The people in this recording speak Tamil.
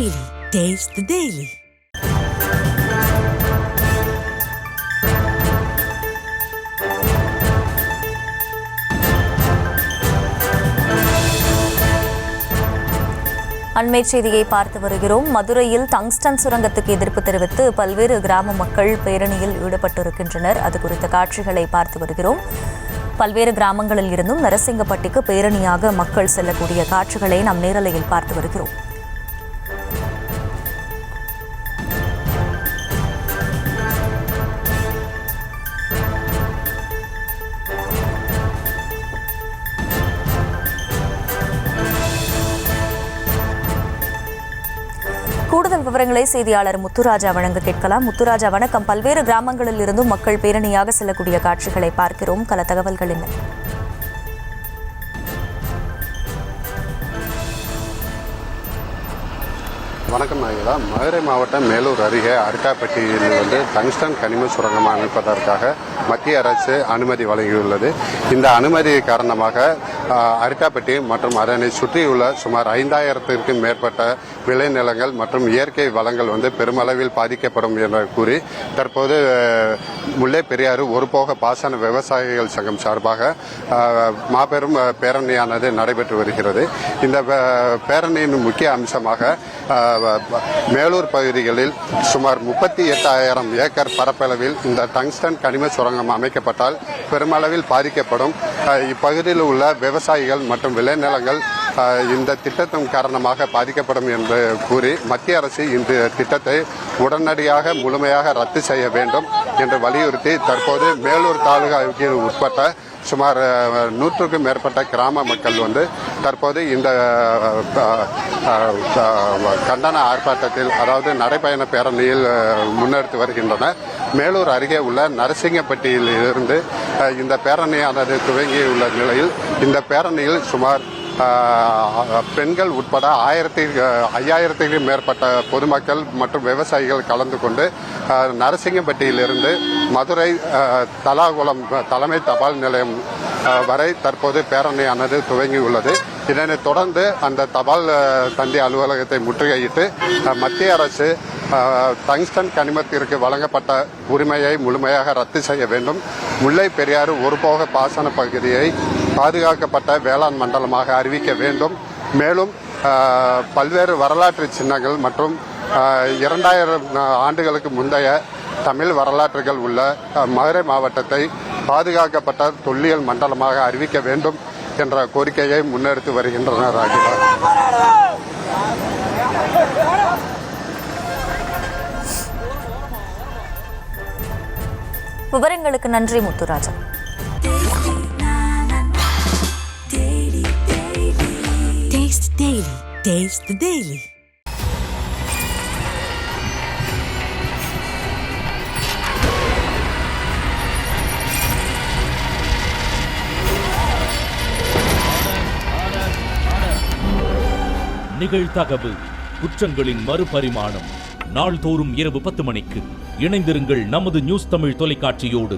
Daily. Taste the Daily. அண்மை செய்தியை பார்த்து வருகிறோம். மதுரையில் டங்ஸ்டன் சுரங்கத்துக்கு எதிர்ப்பு தெரிவித்து பல்வேறு கிராம மக்கள் பேரணியில் ஈடுபட்டிருக்கின்றனர். அது குறித்த காட்சிகளை பார்த்து வருகிறோம். பல்வேறு கிராமங்களில் இருந்தும் நரசிங்கப்பட்டிக்கு பேரணியாக மக்கள் செல்லக்கூடிய காட்சிகளை நாம் நேரலையில் பார்த்து வருகிறோம். கூடுதல் விவரங்களை செய்தியாளர் முத்துராஜா வழங்க கேட்கலாம். முத்துராஜா வணக்கம். பல்வேறு கிராமங்களில் இருந்தும் மக்கள் பேரணியாக செல்லக்கூடிய காட்சிகளை பார்க்கிறோம். கள தகவல்கள் என்ன? வணக்கம் நாயகா. மதுரை மாவட்டம் மேலூர் அருகே அரிட்டாப்பட்டியில் டங்ஸ்டன் கனிம சுரங்கம் அமைப்பதற்காக மத்திய அரசு அனுமதி வழங்கியுள்ளது. இந்த அனுமதி காரணமாக அரிட்டாப்பட்டி மற்றும் அதனை சுற்றியுள்ள சுமார் 5000த்திற்கும் மேற்பட்ட விளைநிலங்கள் மற்றும் இயற்கை வளங்கள் பெருமளவில் பாதிக்கப்படும் என கூறி தற்போது முல்லை பெரியாறு ஒருபோக பாசன விவசாயிகள் சங்கம் சார்பாக மாபெரும் பேரணியானது நடைபெற்று வருகிறது. இந்த பேரணியின் முக்கிய அம்சமாக மேலூர் பகுதிகளில் சுமார் 38,000 ஏக்கர் பரப்பளவில் இந்த டங்ஸ்டன் கனிம சுரங்கம் அமைக்கப்பட்டால் பெருமளவில் பாதிக்கப்படும் இப்பகுதியில் உள்ள விவசாயிகள் மற்றும் விளைநிலங்கள் இந்த திட்டத்தின் காரணமாக பாதிக்கப்படும் என்று கூறி மத்திய அரசு இந்த திட்டத்தை உடனடியாக முழுமையாக ரத்து செய்ய வேண்டும் என்று வலியுறுத்தி தற்போது மேலூர் தாலுகாவுக்கு உட்பட்ட சுமார் 100க்கும் மேற்பட்ட கிராம மக்கள் தற்போது இந்த கண்டன ஆர்ப்பாட்டத்தில் அதாவது நடைபயண பேரணியில் முன்னெடுத்து வருகின்றனர். மேலூர் அருகே உள்ள நரசிங்கப்பட்டியில் இருந்து இந்த பேரணியானது துவங்கியுள்ள நிலையில் இந்த பேரணியில் சுமார் பெண்கள் உட்பட 5000க்கும் மேற்பட்ட பொதுமக்கள் மற்றும் விவசாயிகள் கலந்து கொண்டு நரசிங்கப்பட்டியிலிருந்து மதுரை தலாகுளம் தலைமை தபால் நிலையம் வரை தற்போது பேரணியானது துவங்கியுள்ளது. இதனைத் தொடர்ந்து அந்த தபால் தந்தி அலுவலகத்தை முற்றுகையிட்டு மத்திய அரசு டங்ஸ்டன் கனிமத்திற்கு வழங்கப்பட்ட உரிமையை முழுமையாக ரத்து செய்ய வேண்டும், முல்லை பெரியாறு ஒருபோக பாசன பகுதியை பாதுகாக்கப்பட்ட வேளாண் மண்டலமாக அறிவிக்க வேண்டும், மேலும் பல்வேறு வரலாற்று சின்னங்கள் மற்றும் 2000 ஆண்டுகளுக்கு முந்தைய தமிழ் வரலாற்றுகள் உள்ள மதுரை மாவட்டத்தை பாதுகாக்கப்பட்ட தொல்லியல் மண்டலமாக அறிவிக்க வேண்டும் என்ற கோரிக்கையை முன்னெடுத்து வருகின்றனர். விவரங்களுக்கு நன்றி Muthuraja. Taste Daily. Taste the Daily. நிகழ்தகவு குற்றங்களின் மறுபரிமாணம் நாள்தோறும் இரவு 10 மணிக்கு இணைந்திருங்கள் நமது நியூஸ் தமிழ் தொலைக்காட்சியோடு.